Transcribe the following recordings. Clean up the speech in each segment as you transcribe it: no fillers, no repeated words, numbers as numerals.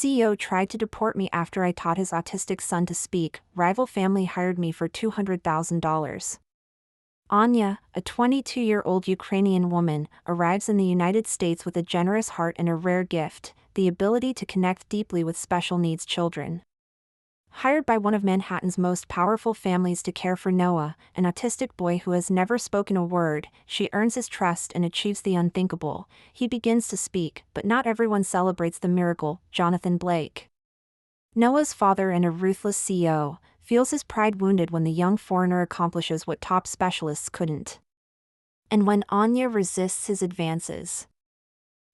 CEO tried to deport me after I taught his autistic son to speak. Rival family hired me for $200,000. Anya, a 22-year-old Ukrainian woman, arrives in the United States with a generous heart and a rare gift, the ability to connect deeply with special needs children. Hired by one of Manhattan's most powerful families to care for Noah, an autistic boy who has never spoken a word, she earns his trust and achieves the unthinkable. He begins to speak, but not everyone celebrates the miracle. Jonathan Blake, Noah's father and a ruthless CEO, feels his pride wounded when the young foreigner accomplishes what top specialists couldn't. And when Anya resists his advances,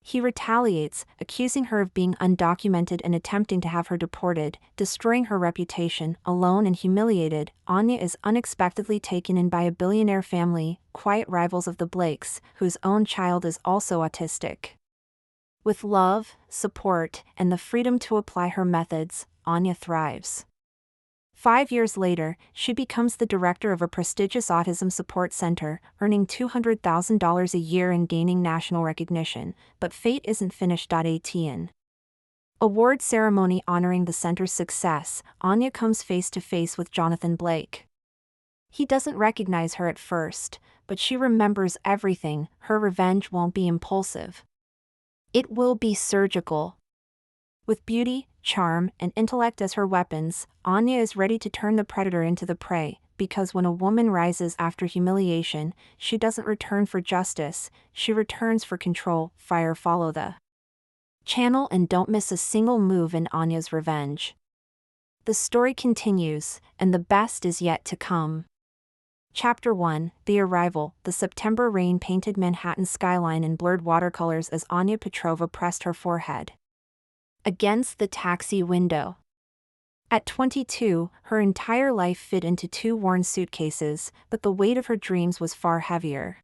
he retaliates, accusing her of being undocumented and attempting to have her deported, destroying her reputation. Alone and humiliated, Anya is unexpectedly taken in by a billionaire family, quiet rivals of the Blakes, whose own child is also autistic. With love, support, and the freedom to apply her methods, Anya thrives. 5 years later, she becomes the director of a prestigious autism support center, earning $200,000 a year and gaining national recognition. But fate isn't finished. An award ceremony honoring the center's success, Anya comes face to face with Jonathan Blake. He doesn't recognize her at first, but she remembers everything. Her revenge won't be impulsive. It will be surgical. With beauty, charm, and intellect as her weapons, Anya is ready to turn the predator into the prey, because when a woman rises after humiliation, she doesn't return for justice, she returns for control. Follow the channel and don't miss a single move in Anya's revenge. The story continues, and the best is yet to come. Chapter 1, The Arrival. The September rain painted Manhattan's skyline in blurred watercolors as Anya Petrova pressed her forehead against the taxi window. At 22, her entire life fit into 2 worn suitcases, but the weight of her dreams was far heavier.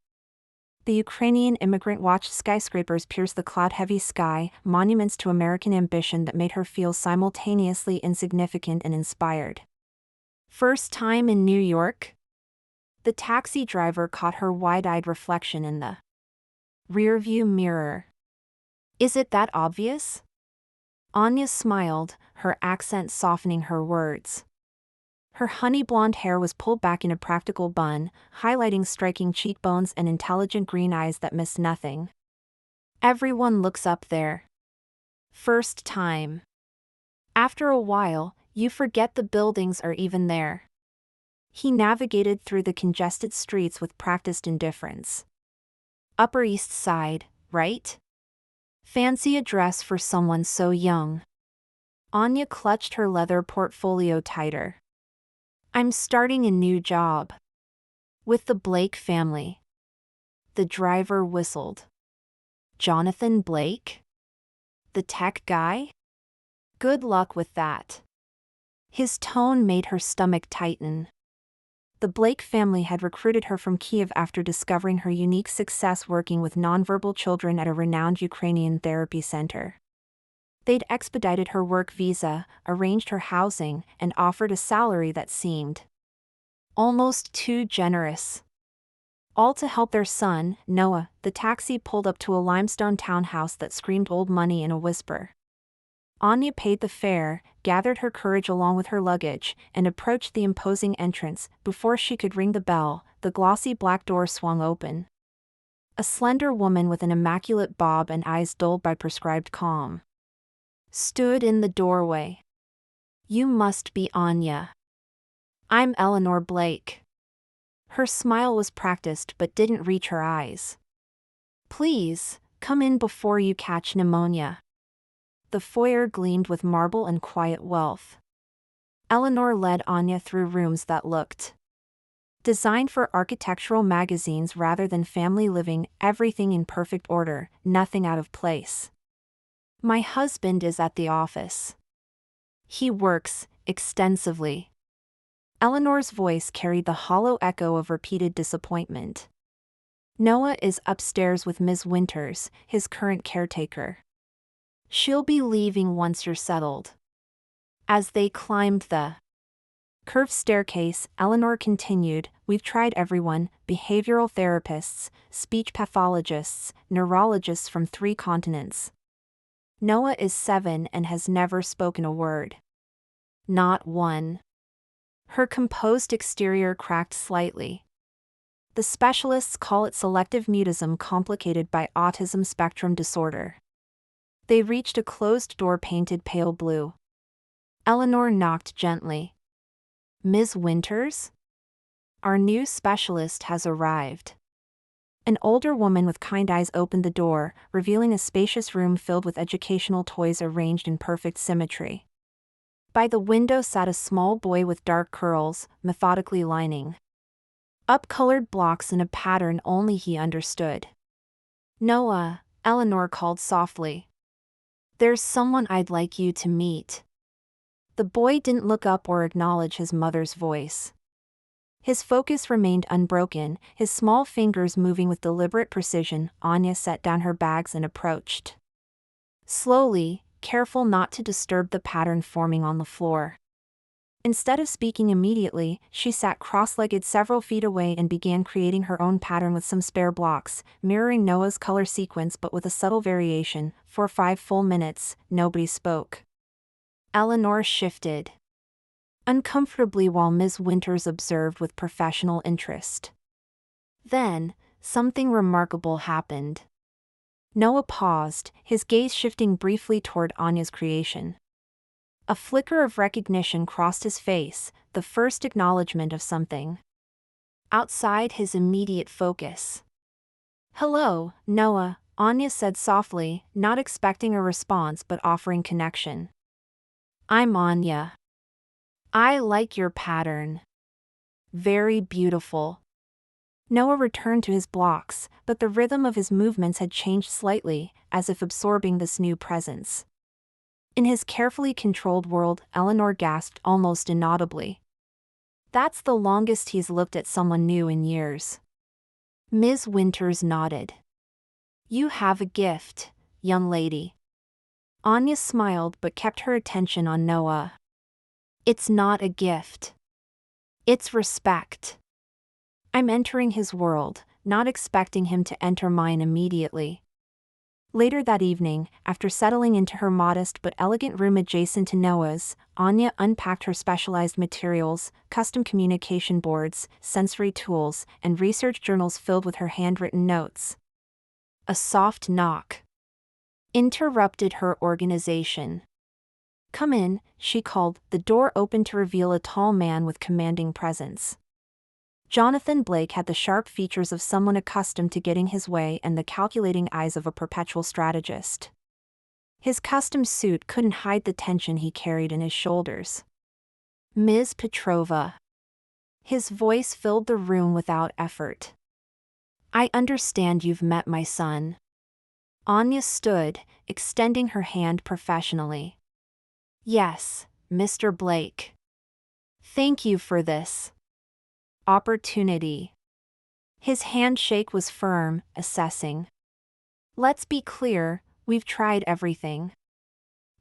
The Ukrainian immigrant watched skyscrapers pierce the cloud-heavy sky, monuments to American ambition that made her feel simultaneously insignificant and inspired. First time in New York? The taxi driver caught her wide-eyed reflection in the rearview mirror. Is it that obvious? Anya smiled, her accent softening her words. Her honey-blonde hair was pulled back in a practical bun, highlighting striking cheekbones and intelligent green eyes that missed nothing. Everyone looks up there. First time. After a while, you forget the buildings are even there. He navigated through the congested streets with practiced indifference. Upper East Side, right? Fancy address for someone so young. Anya clutched her leather portfolio tighter. I'm starting a new job. With the Blake family. The driver whistled. Jonathan Blake? The tech guy? Good luck with that. His tone made her stomach tighten. The Blake family had recruited her from Kiev after discovering her unique success working with nonverbal children at a renowned Ukrainian therapy center. They'd expedited her work visa, arranged her housing, and offered a salary that seemed almost too generous. All to help their son, Noah. The taxi pulled up to a limestone townhouse that screamed old money in a whisper. Anya paid the fare, gathered her courage along with her luggage, and approached the imposing entrance. Before she could ring the bell, the glossy black door swung open. A slender woman with an immaculate bob and eyes dulled by prescribed calm stood in the doorway. You must be Anya. I'm Eleanor Blake. Her smile was practiced but didn't reach her eyes. Please, come in before you catch pneumonia. The foyer gleamed with marble and quiet wealth. Eleanor led Anya through rooms that looked designed for architectural magazines rather than family living, everything in perfect order, nothing out of place. My husband is at the office. He works extensively. Eleanor's voice carried the hollow echo of repeated disappointment. Noah is upstairs with Ms. Winters, his current caretaker. She'll be leaving once you're settled. As they climbed the curved staircase, Eleanor continued, We've tried everyone, behavioral therapists, speech pathologists, neurologists from 3 continents. Noah is 7 and has never spoken a word. Not one. Her composed exterior cracked slightly. The specialists call it selective mutism complicated by autism spectrum disorder. They reached a closed door painted pale blue. Eleanor knocked gently. Ms. Winters? Our new specialist has arrived. An older woman with kind eyes opened the door, revealing a spacious room filled with educational toys arranged in perfect symmetry. By the window sat a small boy with dark curls, methodically lining up colored blocks in a pattern only he understood. Noah, Eleanor called softly. There's someone I'd like you to meet. The boy didn't look up or acknowledge his mother's voice. His focus remained unbroken, his small fingers moving with deliberate precision. Anya set down her bags and approached. Slowly, careful not to disturb the pattern forming on the floor. Instead of speaking immediately, she sat cross-legged several feet away and began creating her own pattern with some spare blocks, mirroring Noah's color sequence but with a subtle variation. For 5 full minutes, nobody spoke. Eleanor shifted uncomfortably while Ms. Winters observed with professional interest. Then, something remarkable happened. Noah paused, his gaze shifting briefly toward Anya's creation. A flicker of recognition crossed his face, the first acknowledgement of something outside his immediate focus. Hello, Noah, Anya said softly, not expecting a response but offering connection. I'm Anya. I like your pattern. Very beautiful. Noah returned to his blocks, but the rhythm of his movements had changed slightly, as if absorbing this new presence. In his carefully controlled world, Eleanor gasped almost inaudibly. That's the longest he's looked at someone new in years. Ms. Winters nodded. You have a gift, young lady. Anya smiled but kept her attention on Noah. It's not a gift. It's respect. I'm entering his world, not expecting him to enter mine immediately. Later that evening, after settling into her modest but elegant room adjacent to Noah's, Anya unpacked her specialized materials, custom communication boards, sensory tools, and research journals filled with her handwritten notes. A soft knock interrupted her organization. Come in, she called. The door opened to reveal a tall man with commanding presence. Jonathan Blake had the sharp features of someone accustomed to getting his way and the calculating eyes of a perpetual strategist. His custom suit couldn't hide the tension he carried in his shoulders. Ms. Petrova. His voice filled the room without effort. I understand you've met my son. Anya stood, extending her hand professionally. Yes, Mr. Blake. Thank you for this opportunity. His handshake was firm, assessing. Let's be clear, we've tried everything.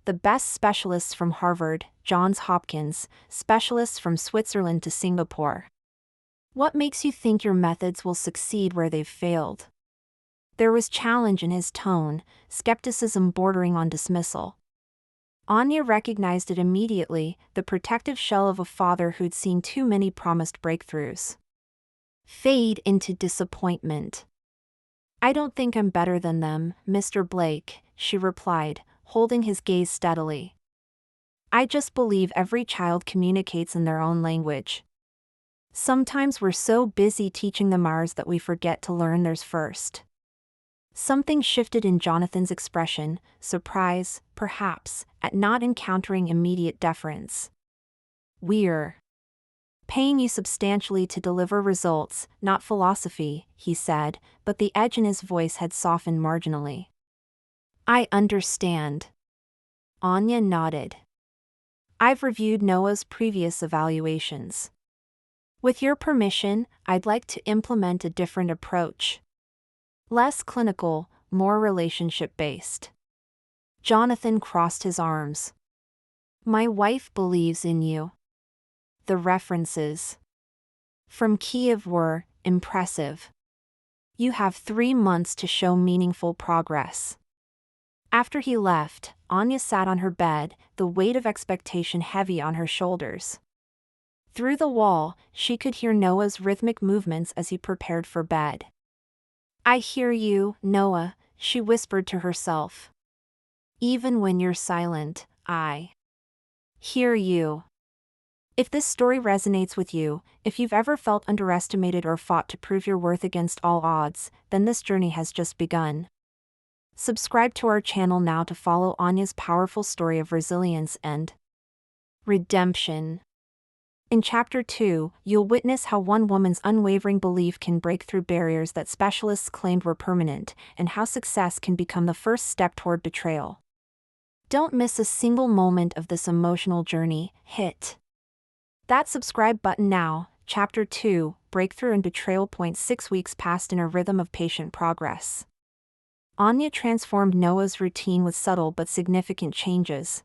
The best specialists from Harvard, Johns Hopkins, specialists from Switzerland to Singapore. What makes you think your methods will succeed where they've failed? There was challenge in his tone, skepticism bordering on dismissal. Anya recognized it immediately, the protective shell of a father who'd seen too many promised breakthroughs fade into disappointment. I don't think I'm better than them, Mr. Blake, she replied, holding his gaze steadily. I just believe every child communicates in their own language. Sometimes we're so busy teaching them ours that we forget to learn theirs first. Something shifted in Jonathan's expression, surprise, perhaps, at not encountering immediate deference. We're paying you substantially to deliver results, not philosophy, he said, but the edge in his voice had softened marginally. I understand. Anya nodded. I've reviewed Noah's previous evaluations. With your permission, I'd like to implement a different approach. Less clinical, more relationship-based. Jonathan crossed his arms. My wife believes in you. The references from Kiev were impressive. You have 3 months to show meaningful progress. After he left, Anya sat on her bed, the weight of expectation heavy on her shoulders. Through the wall, she could hear Noah's rhythmic movements as he prepared for bed. "I hear you, Noah," she whispered to herself. "Even when you're silent, I hear you." If this story resonates with you, if you've ever felt underestimated or fought to prove your worth against all odds, then this journey has just begun. Subscribe to our channel now to follow Anya's powerful story of resilience and redemption. In Chapter 2, you'll witness how one woman's unwavering belief can break through barriers that specialists claimed were permanent, and how success can become the first step toward betrayal. Don't miss a single moment of this emotional journey. Hit that subscribe button now. Chapter 2, Breakthrough and Betrayal. 6 weeks passed in a rhythm of patient progress. Anya transformed Noah's routine with subtle but significant changes.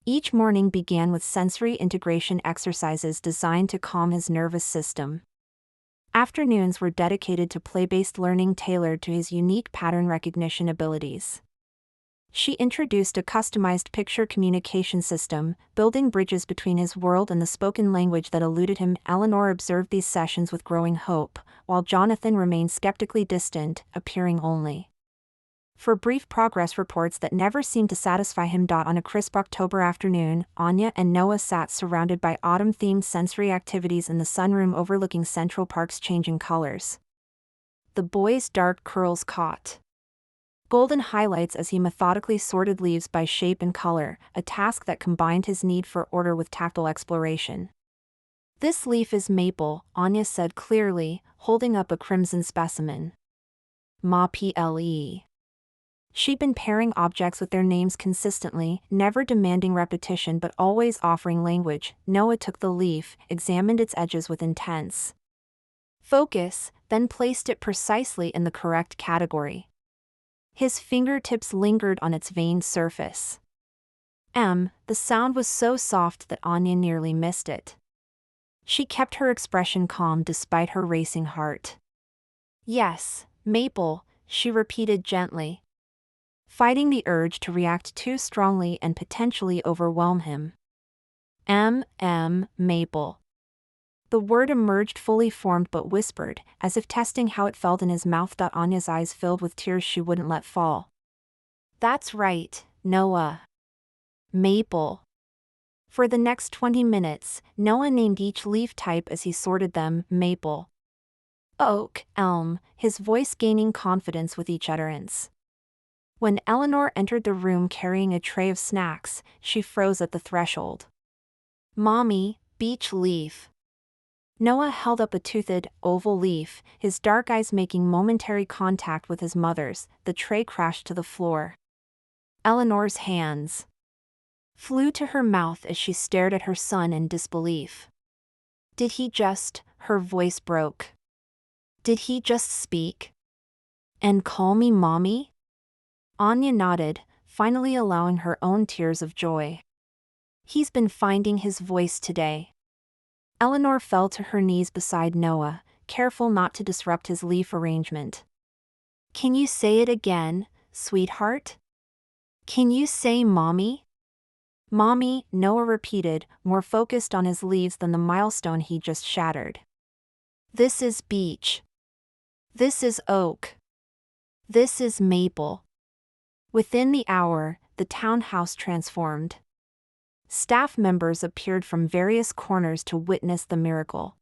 Each morning began with sensory integration exercises designed to calm his nervous system. Afternoons were dedicated to play-based learning tailored to his unique pattern recognition abilities. She introduced a customized picture communication system, building bridges between his world and the spoken language that eluded him. Eleanor observed these sessions with growing hope, while Jonathan remained skeptically distant, appearing only for brief progress reports that never seemed to satisfy him. On a crisp October afternoon, Anya and Noah sat surrounded by autumn-themed sensory activities in the sunroom overlooking Central Park's changing colors. The boy's dark curls caught golden highlights as he methodically sorted leaves by shape and color, a task that combined his need for order with tactile exploration. "This leaf is maple," Anya said clearly, holding up a crimson specimen. "Ma-ple." She'd been pairing objects with their names consistently, never demanding repetition but always offering language. Noah took the leaf, examined its edges with intense focus, then placed it precisely in the correct category. His fingertips lingered on its veined surface. The sound was so soft that Anya nearly missed it. She kept her expression calm despite her racing heart. "Yes, maple," she repeated gently, fighting the urge to react too strongly and potentially overwhelm him. Maple." The word emerged fully formed but whispered, as if testing how it felt in his mouth. Anya's eyes filled with tears she wouldn't let fall. "That's right, Noah. Maple." For the next 20 minutes, Noah named each leaf type as he sorted them: maple, oak, elm, his voice gaining confidence with each utterance. When Eleanor entered the room carrying a tray of snacks, she froze at the threshold. "Mommy, beech leaf." Noah held up a toothed, oval leaf, his dark eyes making momentary contact with his mother's. The tray crashed to the floor. Eleanor's hands flew to her mouth as she stared at her son in disbelief. "Did he just," her voice broke. "Did he just speak and call me mommy?" Anya nodded, finally allowing her own tears of joy. "He's been finding his voice today." Eleanor fell to her knees beside Noah, careful not to disrupt his leaf arrangement. "Can you say it again, sweetheart? Can you say mommy?" "Mommy," Noah repeated, more focused on his leaves than the milestone he just shattered. "This is beech. This is oak. This is maple." Within the hour, the townhouse transformed. Staff members appeared from various corners to witness the miracle.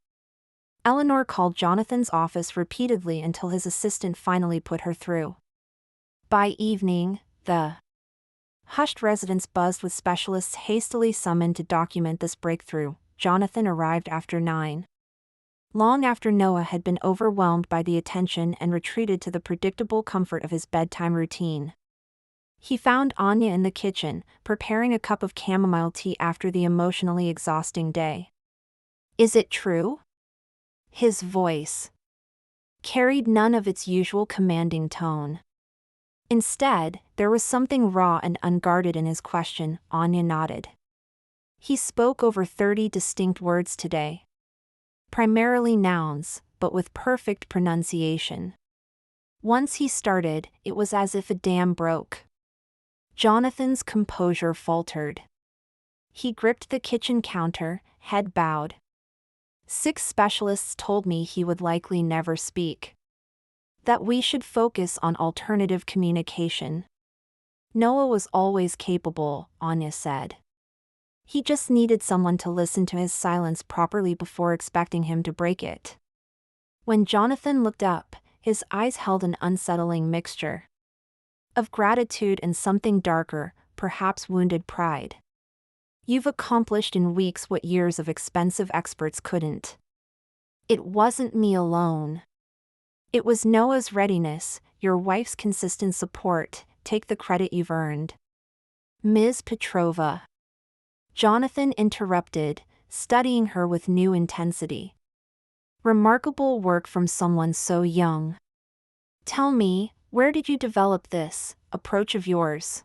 Eleanor called Jonathan's office repeatedly until his assistant finally put her through. By evening, the hushed residence buzzed with specialists hastily summoned to document this breakthrough. Jonathan arrived after 9. Long after Noah had been overwhelmed by the attention and retreated to the predictable comfort of his bedtime routine. He found Anya in the kitchen, preparing a cup of chamomile tea after the emotionally exhausting day. "Is it true?" His voice carried none of its usual commanding tone. Instead, there was something raw and unguarded in his question. Anya nodded. He spoke over 30 distinct words today. Primarily nouns, but with perfect pronunciation. Once he started, it was as if a dam broke. Jonathan's composure faltered. He gripped the kitchen counter, head bowed. 6 specialists told me he would likely never speak. That we should focus on alternative communication. Noah was always capable, Anya said. He just needed someone to listen to his silence properly before expecting him to break it. When Jonathan looked up, his eyes held an unsettling mixture of gratitude and something darker, perhaps wounded pride. You've accomplished in weeks what years of expensive experts couldn't. It wasn't me alone. It was Noah's readiness, your wife's consistent support. Take the credit you've earned. Ms. Petrova. Jonathan interrupted, studying her with new intensity. Remarkable work from someone so young. Tell me, where did you develop this approach of yours?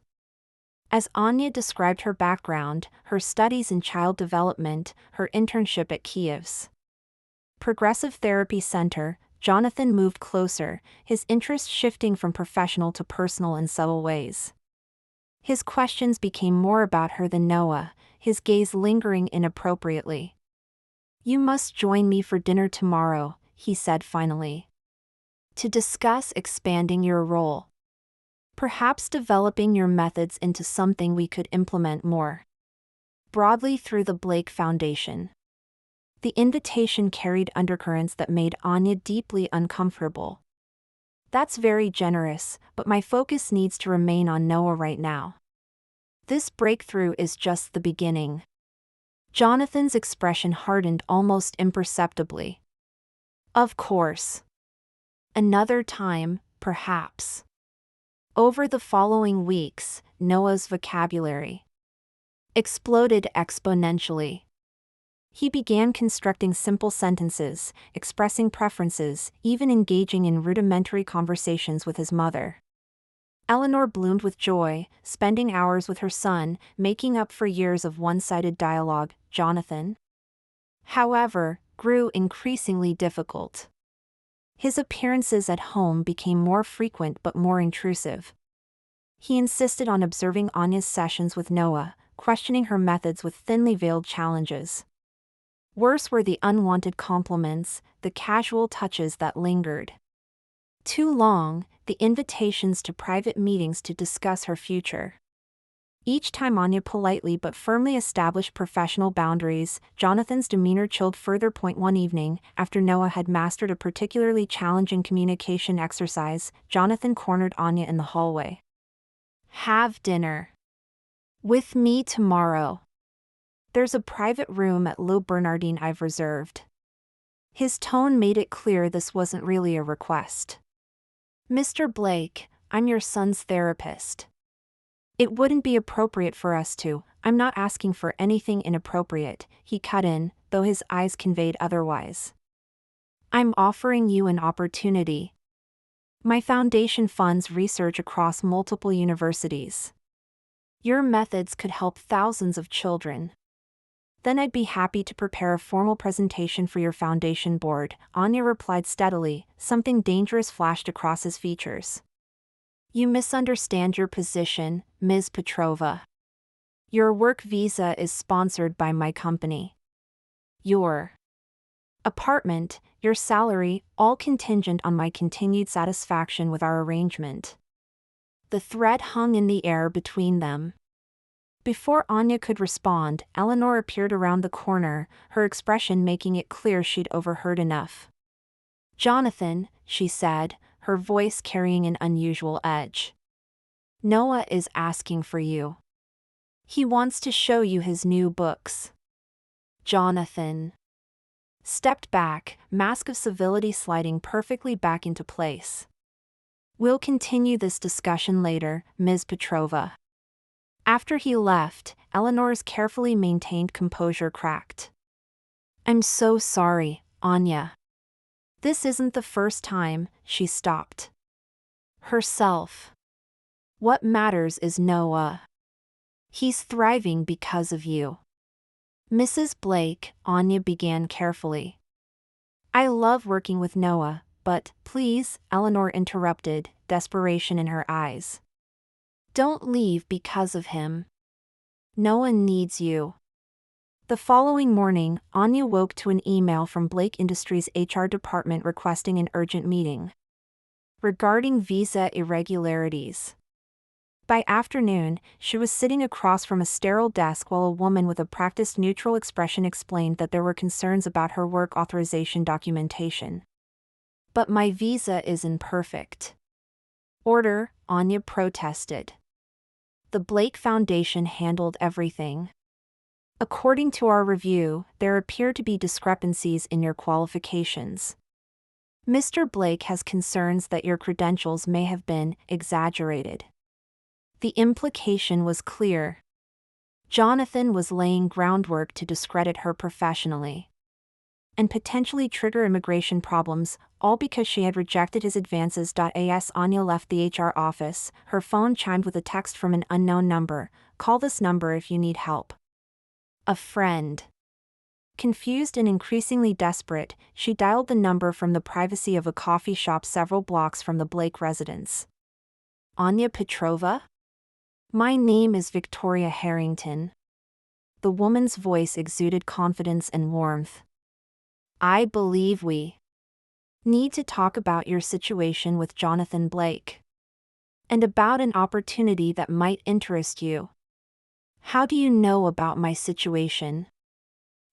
As Anya described her background, her studies in child development, her internship at Kiev's Progressive Therapy Center, Jonathan moved closer, his interest shifting from professional to personal in subtle ways. His questions became more about her than Noah, his gaze lingering inappropriately. You must join me for dinner tomorrow, he said finally. To discuss expanding your role. Perhaps developing your methods into something we could implement more broadly through the Blake Foundation. The invitation carried undercurrents that made Anya deeply uncomfortable. That's very generous, but my focus needs to remain on Noah right now. This breakthrough is just the beginning. Jonathan's expression hardened almost imperceptibly. Of course. Another time, perhaps. Over the following weeks, Noah's vocabulary exploded exponentially. He began constructing simple sentences, expressing preferences, even engaging in rudimentary conversations with his mother. Eleanor bloomed with joy, spending hours with her son, making up for years of one-sided dialogue. Jonathan, however, grew increasingly difficult. His appearances at home became more frequent but more intrusive. He insisted on observing Anya's sessions with Noah, questioning her methods with thinly veiled challenges. Worse were the unwanted compliments, the casual touches that lingered too long, the invitations to private meetings to discuss her future. Each time Anya politely but firmly established professional boundaries, Jonathan's demeanor chilled further. One evening, after Noah had mastered a particularly challenging communication exercise, Jonathan cornered Anya in the hallway. Have dinner with me tomorrow. There's a private room at Le Bernardin I've reserved. His tone made it clear this wasn't really a request. Mr. Blake, I'm your son's therapist. It wouldn't be appropriate for us to. I'm not asking for anything inappropriate, he cut in, though his eyes conveyed otherwise. I'm offering you an opportunity. My foundation funds research across multiple universities. Your methods could help thousands of children. Then I'd be happy to prepare a formal presentation for your foundation board, Anya replied steadily. Something dangerous flashed across his features. You misunderstand your position, Ms. Petrova. Your work visa is sponsored by my company. Your apartment, your salary, all contingent on my continued satisfaction with our arrangement. The thread hung in the air between them. Before Anya could respond, Eleanor appeared around the corner, her expression making it clear she'd overheard enough. Jonathan, she said, her voice carrying an unusual edge. Noah is asking for you. He wants to show you his new books. Jonathan stepped back, mask of civility sliding perfectly back into place. We'll continue this discussion later, Ms. Petrova. After he left, Eleanor's carefully maintained composure cracked. I'm so sorry, Anya. This isn't the first time. She stopped herself. What matters is Noah. He's thriving because of you. Mrs. Blake, Anya began carefully. I love working with Noah, but, please, Eleanor interrupted, desperation in her eyes. Don't leave because of him. No one needs you. The following morning, Anya woke to an email from Blake Industries' HR department requesting an urgent meeting regarding visa irregularities. By afternoon, she was sitting across from a sterile desk while a woman with a practiced neutral expression explained that there were concerns about her work authorization documentation. But my visa isn't perfect. Order, Anya protested. The Blake Foundation handled everything. According to our review, there appear to be discrepancies in your qualifications. Mr. Blake has concerns that your credentials may have been exaggerated. The implication was clear. Jonathan was laying groundwork to discredit her professionally and potentially trigger immigration problems, all because she had rejected his advances. As Anya left the HR office, her phone chimed with a text from an unknown number. Call this number if you need help. A friend. Confused and increasingly desperate, she dialed the number from the privacy of a coffee shop several blocks from the Blake residence. Anya Petrova? My name is Victoria Harrington. The woman's voice exuded confidence and warmth. I believe we need to talk about your situation with Jonathan Blake and about an opportunity that might interest you. How do you know about my situation?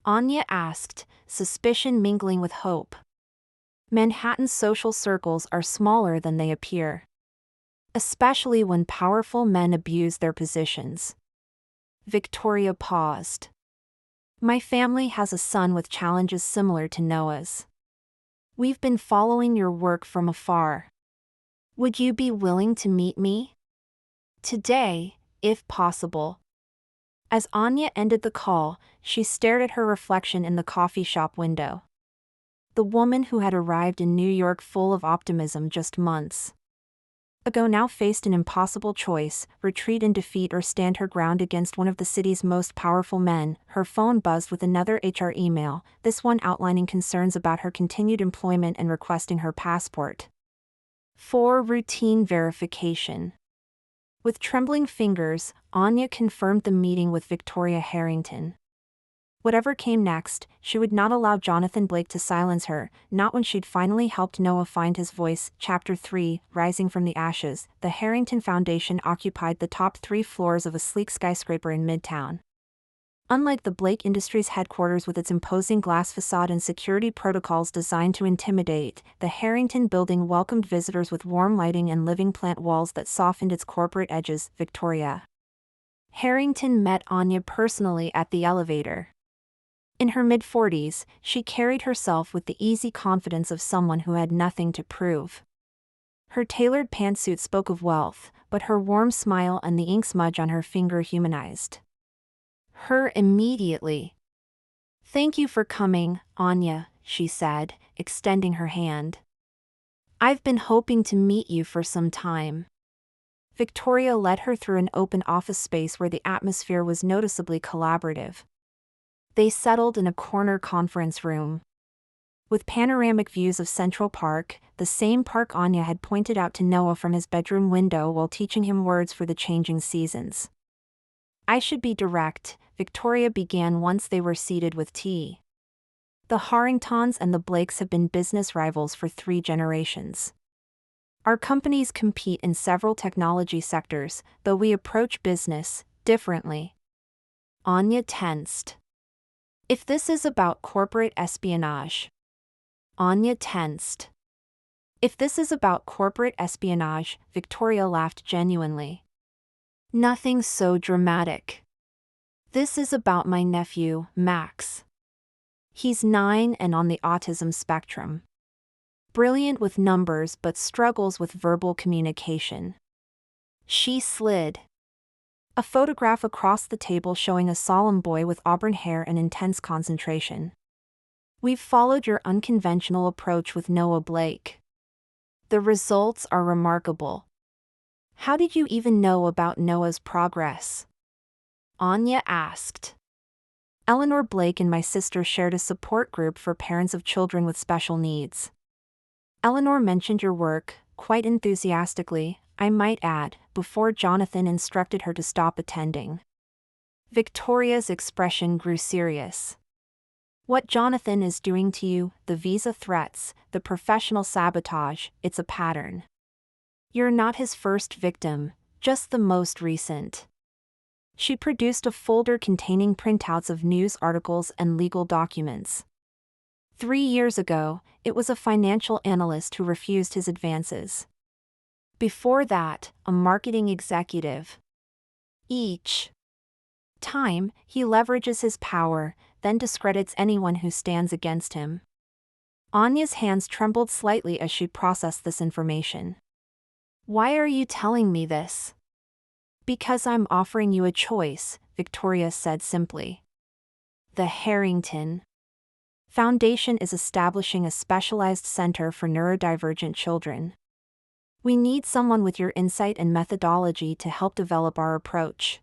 Anya asked, suspicion mingling with hope. Manhattan's social circles are smaller than they appear, especially when powerful men abuse their positions. Victoria paused. My family has a son with challenges similar to Noah's. We've been following your work from afar. Would you be willing to meet me today, if possible? As Anya ended the call, she stared at her reflection in the coffee shop window. The woman who had arrived in New York full of optimism just months ago now faced an impossible choice: retreat in defeat or stand her ground against one of the city's most powerful men. Her phone buzzed with another HR email, this one outlining concerns about her continued employment and requesting her passport for routine verification. With trembling fingers, Anya confirmed the meeting with Victoria Harrington. Whatever came next, she would not allow Jonathan Blake to silence her, not when she'd finally helped Noah find his voice. Chapter 3, Rising from the Ashes. The Harrington Foundation occupied the top 3 floors of a sleek skyscraper in Midtown. Unlike the Blake Industries headquarters with its imposing glass facade and security protocols designed to intimidate, the Harrington building welcomed visitors with warm lighting and living plant walls that softened its corporate edges. Victoria Harrington met Anya personally at the elevator. In her mid-40s, she carried herself with the easy confidence of someone who had nothing to prove. Her tailored pantsuit spoke of wealth, but her warm smile and the ink smudge on her finger humanized her immediately. Thank you for coming, Anya, she said, extending her hand. I've been hoping to meet you for some time. Victoria led her through an open office space where the atmosphere was noticeably collaborative. They settled in a corner conference room with panoramic views of Central Park, the same park Anya had pointed out to Noah from his bedroom window while teaching him words for the changing seasons. I should be direct, Victoria began once they were seated with tea. The Harringtons and the Blakes have been business rivals for 3 generations. Our companies compete in several technology sectors, though we approach business differently. Anya tensed. If this is about corporate espionage. Anya tensed. If this is about corporate espionage, Victoria laughed genuinely. Nothing so dramatic. This is about my nephew, Max. He's 9 and on the autism spectrum. Brilliant with numbers but struggles with verbal communication. She slid a photograph across the table showing a solemn boy with auburn hair and intense concentration. We've followed your unconventional approach with Noah Blake. The results are remarkable. How did you even know about Noah's progress? Anya asked. Eleanor Blake and my sister shared a support group for parents of children with special needs. Eleanor mentioned your work, quite enthusiastically, I might add, before Jonathan instructed her to stop attending. Victoria's expression grew serious. What Jonathan is doing to you, the visa threats, the professional sabotage, it's a pattern. You're not his first victim, just the most recent. She produced a folder containing printouts of news articles and legal documents. 3 years ago, it was a financial analyst who refused his advances. Before that, a marketing executive. Each time, he leverages his power, then discredits anyone who stands against him. Anya's hands trembled slightly as she processed this information. Why are you telling me this? Because I'm offering you a choice, Victoria said simply. The Harrington Foundation is establishing a specialized center for neurodivergent children. We need someone with your insight and methodology to help develop our approach.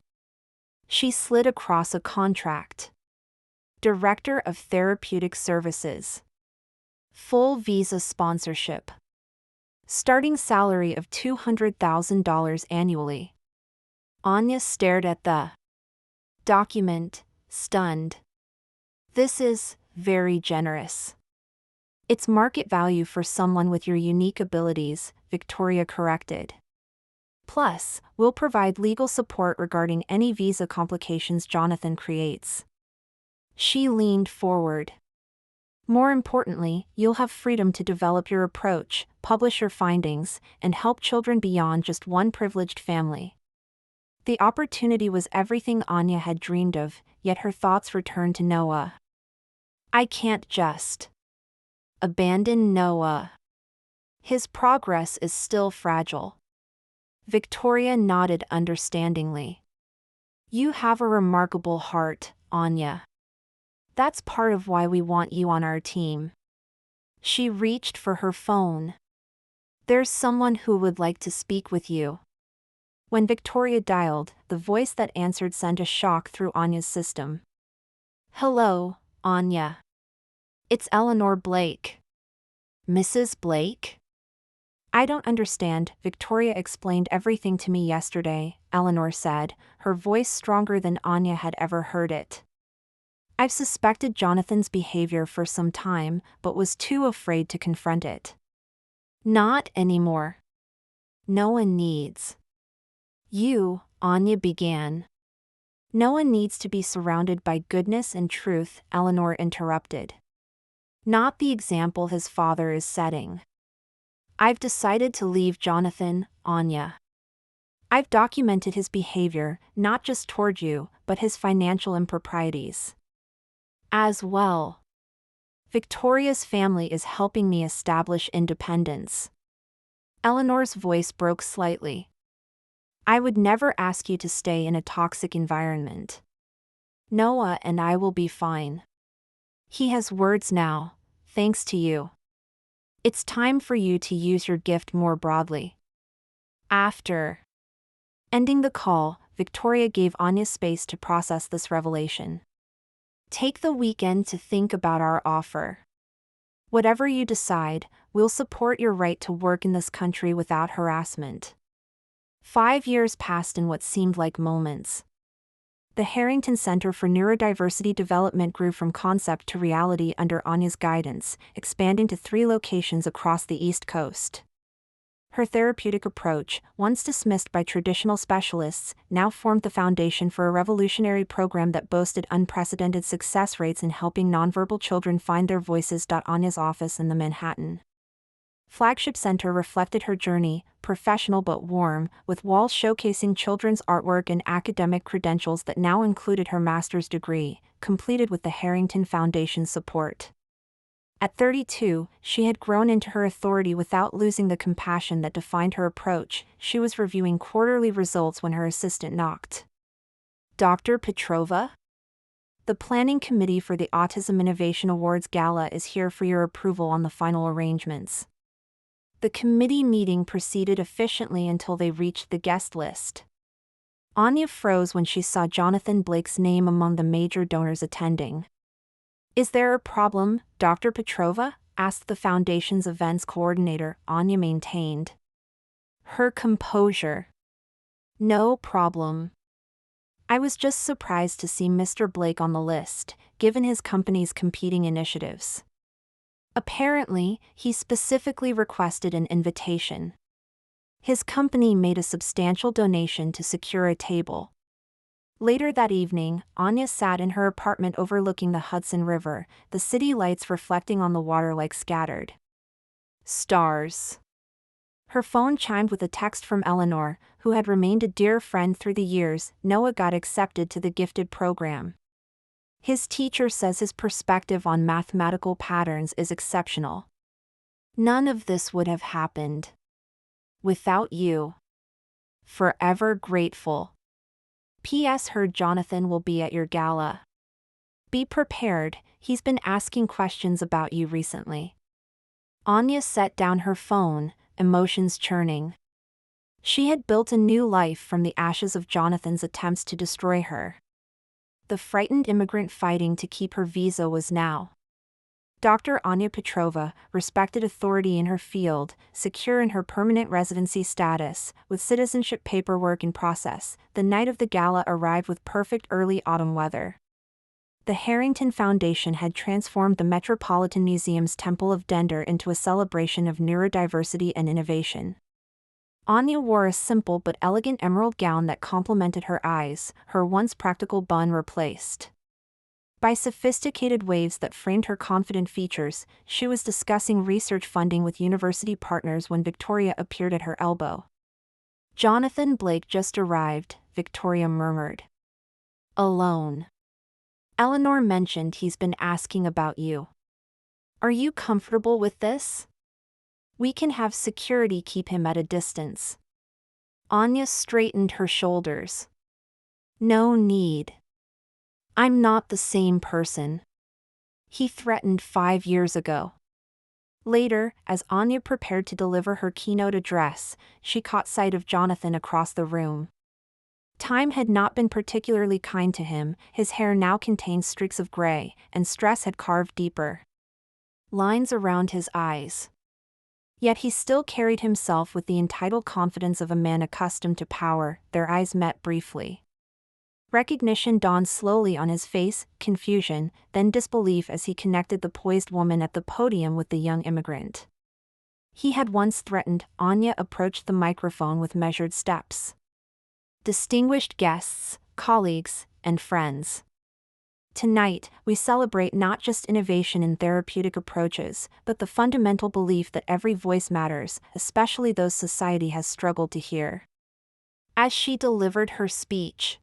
She slid across a contract. Director of Therapeutic Services. Full visa sponsorship. Starting salary of $200,000 annually. Anya stared at the document, stunned. This is very generous. It's market value for someone with your unique abilities, Victoria corrected. Plus, we'll provide legal support regarding any visa complications Jonathan creates. She leaned forward. More importantly, you'll have freedom to develop your approach, publish your findings, and help children beyond just one privileged family. The opportunity was everything Anya had dreamed of, yet her thoughts returned to Noah. I can't just abandon Noah. His progress is still fragile. Victoria nodded understandingly. You have a remarkable heart, Anya. That's part of why we want you on our team. She reached for her phone. There's someone who would like to speak with you. When Victoria dialed, the voice that answered sent a shock through Anya's system. Hello, Anya. It's Eleanor Blake. Mrs. Blake? I don't understand. Victoria explained everything to me yesterday, Eleanor said, her voice stronger than Anya had ever heard it. I've suspected Jonathan's behavior for some time, but was too afraid to confront it. Not anymore. No one needs. You, Anya began. No one needs to be surrounded by goodness and truth, Eleanor interrupted. Not the example his father is setting. I've decided to leave Jonathan, Anya. I've documented his behavior, not just toward you, but his financial improprieties. As well. Victoria's family is helping me establish independence. Eleanor's voice broke slightly. I would never ask you to stay in a toxic environment. Noah and I will be fine. He has words now, thanks to you. It's time for you to use your gift more broadly. After ending the call, Victoria gave Anya space to process this revelation. Take the weekend to think about our offer. Whatever you decide, we'll support your right to work in this country without harassment. 5 years passed in what seemed like moments. The Harrington Center for Neurodiversity Development grew from concept to reality under Anya's guidance, expanding to 3 locations across the East Coast. Her therapeutic approach, once dismissed by traditional specialists, now formed the foundation for a revolutionary program that boasted unprecedented success rates in helping nonverbal children find their voices. Anya's office in the Manhattan Flagship Center reflected her journey, professional but warm, with walls showcasing children's artwork and academic credentials that now included her master's degree, completed with the Harrington Foundation's support. At 32, she had grown into her authority without losing the compassion that defined her approach. She was reviewing quarterly results when her assistant knocked. Dr. Petrova? The planning committee for the Autism Innovation Awards Gala is here for your approval on the final arrangements. The committee meeting proceeded efficiently until they reached the guest list. Anya froze when she saw Jonathan Blake's name among the major donors attending. Is there a problem, Dr. Petrova? Asked the foundation's events coordinator. Anya maintained Her composure. No problem. I was just surprised to see Mr. Blake on the list, given his company's competing initiatives. Apparently, he specifically requested an invitation. His company made a substantial donation to secure a table. Later that evening, Anya sat in her apartment overlooking the Hudson River, the city lights reflecting on the water like scattered stars. Her phone chimed with a text from Eleanor, who had remained a dear friend through the years. Noah got accepted to the gifted program. His teacher says his perspective on mathematical patterns is exceptional. None of this would have happened without you. Forever grateful. P.S. Heard Jonathan will be at your gala. Be prepared, he's been asking questions about you recently. Anya set down her phone, emotions churning. She had built a new life from the ashes of Jonathan's attempts to destroy her. The frightened immigrant fighting to keep her visa was now. Dr. Anya Petrova, respected authority in her field, secure in her permanent residency status, with citizenship paperwork in process, the night of the gala arrived with perfect early autumn weather. The Harrington Foundation had transformed the Metropolitan Museum's Temple of Dender into a celebration of neurodiversity and innovation. Anya wore a simple but elegant emerald gown that complemented her eyes, her once practical bun replaced by sophisticated waves that framed her confident features. She was discussing research funding with university partners when Victoria appeared at her elbow. "Jonathan Blake just arrived," Victoria murmured. "Alone. Eleanor mentioned he's been asking about you. Are you comfortable with this? We can have security keep him at a distance." Anya straightened her shoulders. "No need. I'm not the same person. He threatened 5 years ago." Later, as Anya prepared to deliver her keynote address, she caught sight of Jonathan across the room. Time had not been particularly kind to him. His hair now contained streaks of gray, and stress had carved deeper lines around his eyes. Yet he still carried himself with the entitled confidence of a man accustomed to power. Their eyes met briefly. Recognition dawned slowly on his face, confusion, then disbelief as he connected the poised woman at the podium with the young immigrant he had once threatened. Anya approached the microphone with measured steps. "Distinguished guests, colleagues, and friends. Tonight, we celebrate not just innovation in therapeutic approaches, but the fundamental belief that every voice matters, especially those society has struggled to hear." As she delivered her speech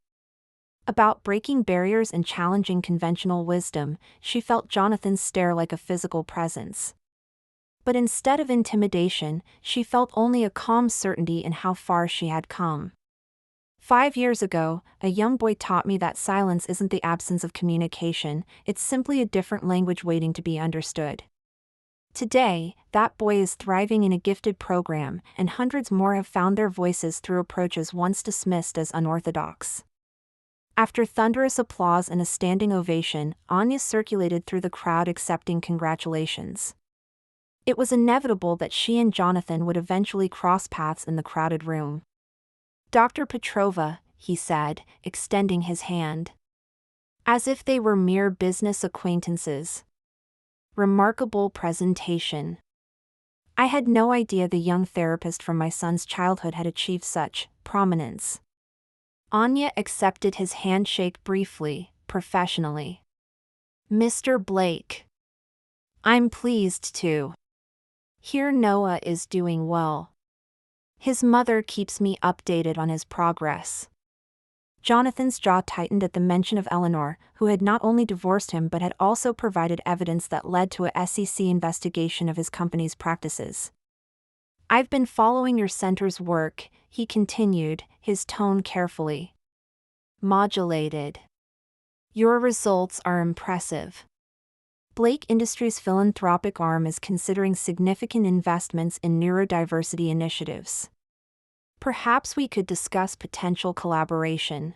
about breaking barriers and challenging conventional wisdom, she felt Jonathan's stare like a physical presence. But instead of intimidation, she felt only a calm certainty in how far she had come. 5 years ago, a young boy taught me that silence isn't the absence of communication, it's simply a different language waiting to be understood. Today, that boy is thriving in a gifted program, and hundreds more have found their voices through approaches once dismissed as unorthodox. After thunderous applause and a standing ovation, Anya circulated through the crowd accepting congratulations. It was inevitable that she and Jonathan would eventually cross paths in the crowded room. "Dr. Petrova," he said, extending his hand. As if they were mere business acquaintances. "Remarkable presentation. I had no idea the young therapist from my son's childhood had achieved such prominence." Anya accepted his handshake briefly, professionally. "Mr. Blake. I'm pleased to hear Noah is doing well. His mother keeps me updated on his progress." Jonathan's jaw tightened at the mention of Eleanor, who had not only divorced him but had also provided evidence that led to a SEC investigation of his company's practices. "I've been following your center's work," he continued, his tone carefully modulated. "Your results are impressive. Blake Industries' philanthropic arm is considering significant investments in neurodiversity initiatives. Perhaps we could discuss potential collaboration."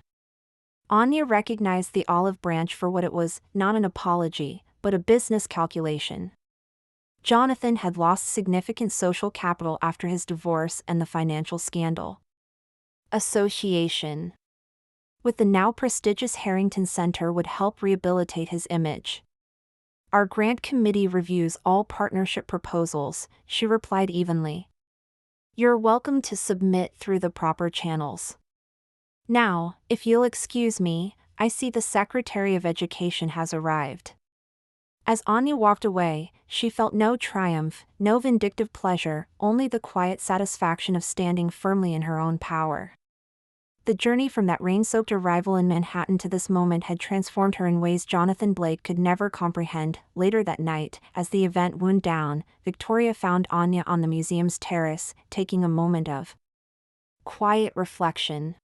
Anya recognized the olive branch for what it was, not an apology, but a business calculation. Jonathan had lost significant social capital after his divorce and the financial scandal. Association with the now prestigious Harrington Center would help rehabilitate his image. Our grant committee reviews all partnership proposals, she replied evenly. You're welcome to submit through the proper channels. Now, if you'll excuse me, I see the Secretary of Education has arrived. As Anya walked away, she felt no triumph, no vindictive pleasure, only the quiet satisfaction of standing firmly in her own power. The journey from that rain-soaked arrival in Manhattan to this moment had transformed her in ways Jonathan Blake could never comprehend. Later that night, as the event wound down, Victoria found Anya on the museum's terrace, taking a moment of quiet reflection.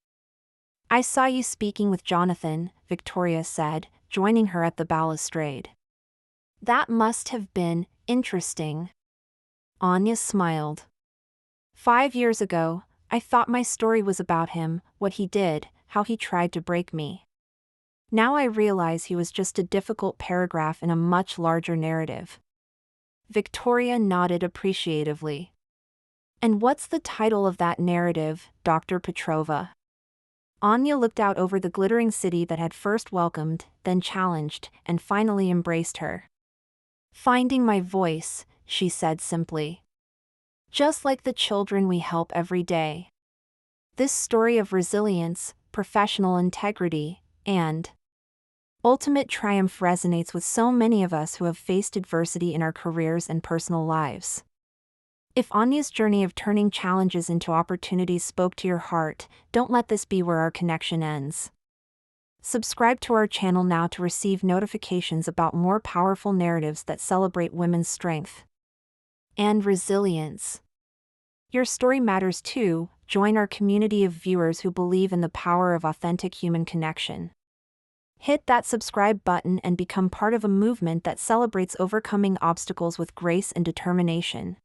I saw you speaking with Jonathan, Victoria said, joining her at the balustrade. That must have been interesting. Anya smiled. 5 years ago, I thought my story was about him, what he did, how he tried to break me. Now I realize he was just a difficult paragraph in a much larger narrative. Victoria nodded appreciatively. And what's the title of that narrative, Dr. Petrova? Anya looked out over the glittering city that had first welcomed, then challenged, and finally embraced her. Finding my voice, she said simply. Just like the children we help every day. This story of resilience, professional integrity, and ultimate triumph resonates with so many of us who have faced adversity in our careers and personal lives. If Anya's journey of turning challenges into opportunities spoke to your heart, don't let this be where our connection ends. Subscribe to our channel now to receive notifications about more powerful narratives that celebrate women's strength and resilience. Your story matters too. Join our community of viewers who believe in the power of authentic human connection. Hit that subscribe button and become part of a movement that celebrates overcoming obstacles with grace and determination.